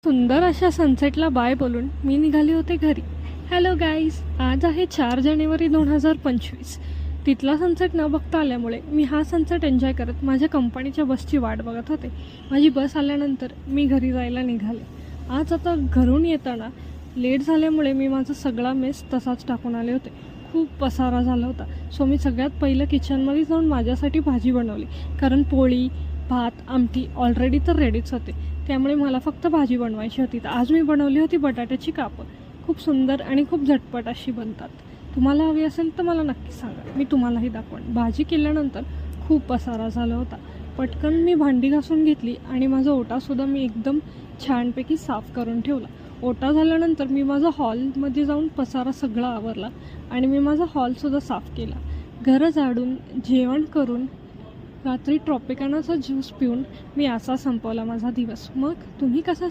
सुंदर अशा सनसेटला बाय बोलून मी निघाले होते घरी. हॅलो गाईज, आज आहे 4 जानेवारी 2025. तिथला सनसेट न बघता आल्यामुळे मी हा सनसेट एन्जॉय करत माझ्या कंपनीच्या बसची वाट बघत होते. माझी बस आल्यानंतर मी घरी जायला निघाले. आज आता घरून येताना लेट झाल्यामुळे मी माझा सगळा मेस तसाच टाकून आले होते. खूप पसारा झाला होता. सो मी सगळ्यात पहिलं किचनमध्ये जाऊन माझ्यासाठी भाजी बनवली, कारण पोळी भात आमटी ऑलरेडी तर रेडीच होते. त्यामुळे मला फक्त भाजी बनवायची होती. तर आज मी बनवली होती बटाट्याची कापं. खूप सुंदर आणि खूप झटपट अशी बनतात. तुम्हाला हवी असेल तर मला नक्की सांगा, मी तुम्हालाही दाखवेन. भाजी केल्यानंतर खूप पसारा झाला होता. पटकन मी भांडी घासून घेतली आणि माझा ओटासुद्धा मी एकदम छानपैकी साफ करून ठेवला. ओटा झाल्यानंतर मी माझा हॉलमध्ये जाऊन पसारा सगळा आवरला आणि मी माझा हॉलसुद्धा साफ केला. घरं झाडून जेवण करून रात्री ट्रॉपिकानाचा ज्यूस पिऊन मी असा संपवला माझा दिवस. मग तुम्ही कसा